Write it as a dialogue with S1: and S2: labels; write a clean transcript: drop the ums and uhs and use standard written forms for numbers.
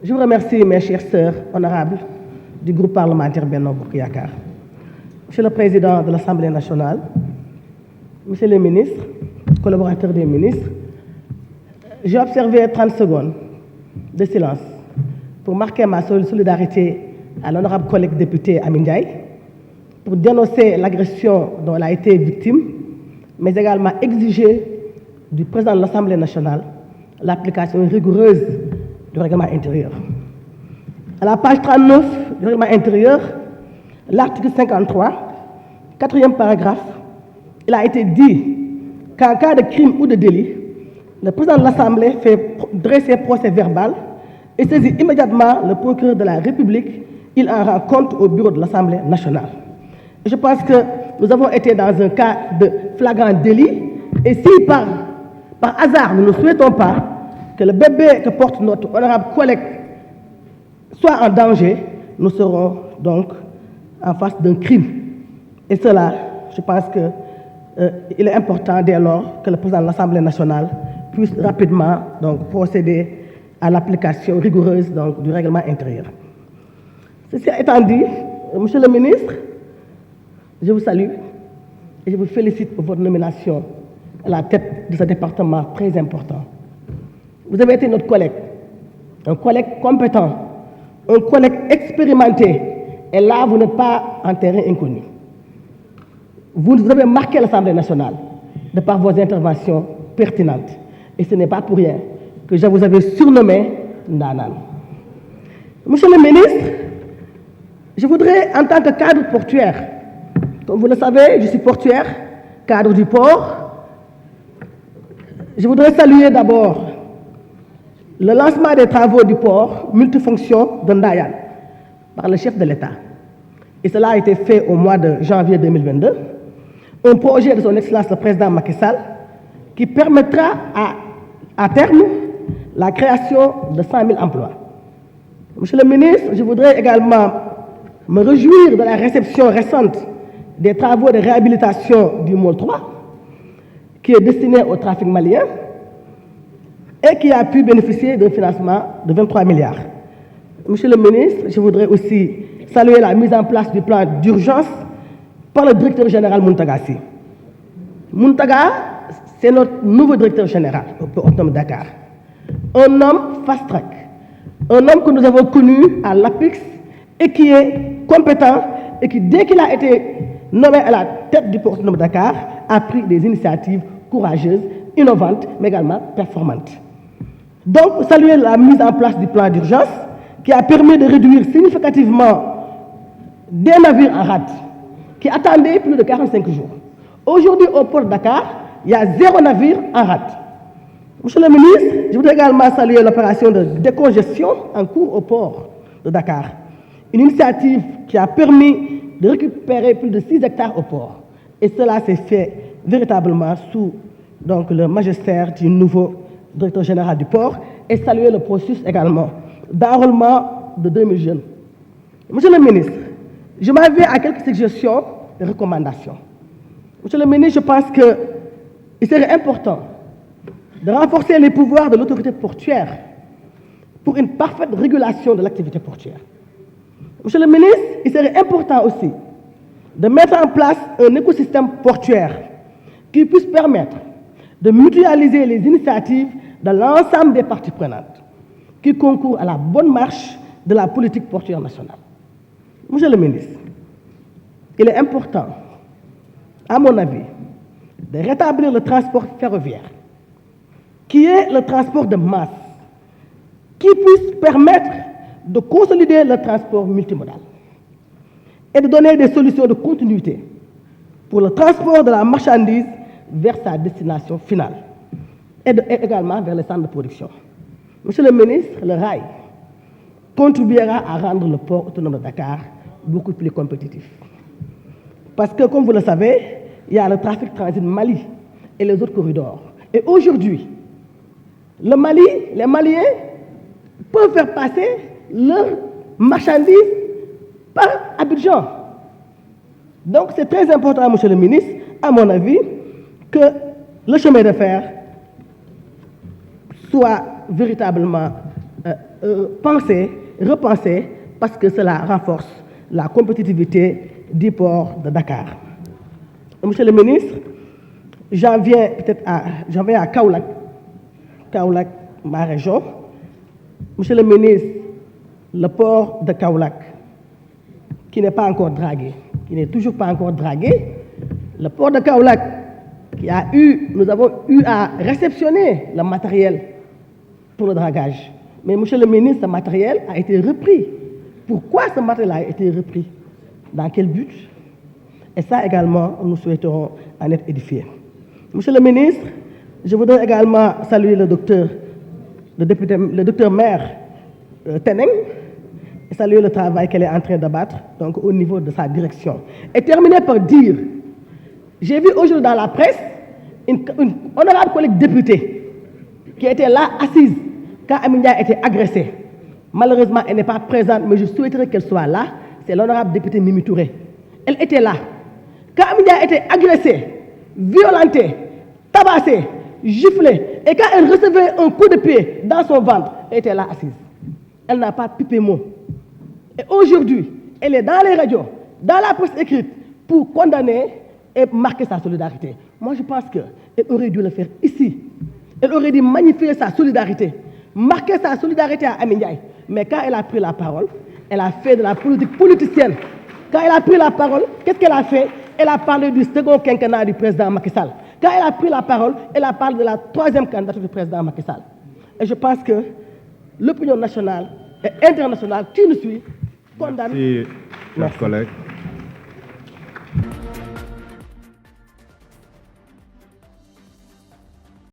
S1: Je vous remercie, mes chères sœurs honorables du groupe parlementaire Benno Bokk Yakaar. Monsieur le Président de l'Assemblée nationale, Monsieur le ministre, collaborateurs des ministres, j'ai observé 30 secondes de silence pour marquer ma solidarité à l'honorable collègue député Amy Ndiaye, pour dénoncer l'agression dont elle a été victime, mais également exiger du président de l'Assemblée nationale l'application rigoureuse du règlement intérieur. À la page 39 du règlement intérieur, l'article 53, quatrième paragraphe, il a été dit qu'en cas de crime ou de délit, le président de l'Assemblée fait dresser procès verbal et saisit immédiatement le procureur de la République. Il en rend compte au bureau de l'Assemblée nationale. Et je pense que nous avons été dans un cas de flagrant délit, et si par hasard nous ne souhaitons pas que le bébé que porte notre honorable collègue soit en danger, nous serons donc en face d'un crime. Et cela, je pense qu'il est important dès lors que le président de l'Assemblée nationale puisse rapidement donc procéder à l'application rigoureuse donc, du règlement intérieur. Ceci étant dit, Monsieur le ministre, je vous salue et je vous félicite pour votre nomination à la tête de ce département très important. Vous avez été notre collègue, un collègue compétent, un collègue expérimenté, et là, vous n'êtes pas en terrain inconnu. Vous avez marqué l'Assemblée nationale de par vos interventions pertinentes, et ce n'est pas pour rien que je vous avais surnommé Ndanan. Monsieur le ministre, je voudrais, en tant que cadre portuaire, comme vous le savez, je suis portuaire, cadre du port, je voudrais saluer d'abord le lancement des travaux du port multifonction de Ndayane par le chef de l'État. Et cela a été fait au mois de janvier 2022. Un projet de son Excellence le Président Macky Sall qui permettra à terme la création de 100 000 emplois. Monsieur le ministre, je voudrais également me réjouir de la réception récente des travaux de réhabilitation du Môle 3, qui est destiné au trafic malien et qui a pu bénéficier d'un financement de 23 milliards. Monsieur le ministre, je voudrais aussi saluer la mise en place du plan d'urgence par le directeur général Mountaga Sy. Mountaga, c'est notre nouveau directeur général au Port autonome de Dakar. Un homme fast-track, un homme que nous avons connu à l'APIX et qui est compétent et qui, dès qu'il a été nommé à la tête du Port autonome de Dakar, a pris des initiatives courageuses, innovantes, mais également performantes. Donc, saluer la mise en place du plan d'urgence qui a permis de réduire significativement des navires en rade qui attendaient plus de 45 jours. Aujourd'hui, au port de Dakar, il y a 0 navire en rade. Monsieur le ministre, je voudrais également saluer l'opération de décongestion en cours au port de Dakar. Une initiative qui a permis de récupérer plus de 6 hectares au port. Et cela s'est fait véritablement sous donc, le magistère du nouveau directeur général du port, et saluer le processus également d'enrôlement de 2000 jeunes. Monsieur le ministre, je m'en vais à quelques suggestions et recommandations. Monsieur le ministre, je pense qu'il serait important de renforcer les pouvoirs de l'autorité portuaire pour une parfaite régulation de l'activité portuaire. Monsieur le ministre, il serait important aussi de mettre en place un écosystème portuaire qui puisse permettre de mutualiser les initiatives de l'ensemble des parties prenantes qui concourent à la bonne marche de la politique portuaire nationale. Monsieur le ministre, il est important, à mon avis, de rétablir le transport ferroviaire, qui est le transport de masse, qui puisse permettre de consolider le transport multimodal et de donner des solutions de continuité pour le transport de la marchandise vers sa destination finale et également vers les centres de production. Monsieur le ministre, le rail contribuera à rendre le port autonome de Dakar beaucoup plus compétitif. Parce que, comme vous le savez, il y a le trafic transit Mali et les autres corridors. Et aujourd'hui, les Maliens peuvent faire passer leurs marchandises par Abidjan. Donc c'est très important, monsieur le ministre, à mon avis, que le chemin de fer soit véritablement repenser, parce que cela renforce la compétitivité du port de Dakar. Monsieur le ministre, j'en viens à Kaolack, ma région. Monsieur le ministre, le port de Kaolack, qui n'est pas encore dragué, qui n'est toujours pas encore dragué, le port de Kaolack, nous avons eu à réceptionner le matériel pour le dragage. Mais monsieur le ministre, ce matériel a été repris. Pourquoi ce matériel a été repris? Dans quel but? Et ça également, nous souhaiterons en être édifiés. Monsieur le ministre, je voudrais également saluer le docteur maire Teneng, et saluer le travail qu'elle est en train d'abattre donc au niveau de sa direction. Et terminer par dire, j'ai vu aujourd'hui dans la presse une honorable collègue députée qui était là assise quand Amindia a été agressée. Malheureusement, elle n'est pas présente, mais je souhaiterais qu'elle soit là. C'est l'honorable députée Mimi Touré. Elle était là. Quand Amindia a été agressée, violentée, tabassée, giflée, et quand elle recevait un coup de pied dans son ventre, elle était là assise. Elle n'a pas pipé mot. Et aujourd'hui, elle est dans les radios, dans la presse écrite, pour condamner et marquer sa solidarité. Moi, je pense qu'elle aurait dû le faire ici. Elle aurait dû magnifier sa solidarité, marquer sa solidarité à Amindiaye. Mais quand elle a pris la parole, elle a fait de la politique politicienne. Quand elle a pris la parole, qu'est-ce qu'elle a fait? Elle a parlé du second quinquennat du président Macky Sall. Quand elle a pris la parole, elle a parlé de la troisième candidature du président Macky Sall. Et je pense que l'opinion nationale et internationale qui nous suit condamne.
S2: Merci, chers collègues.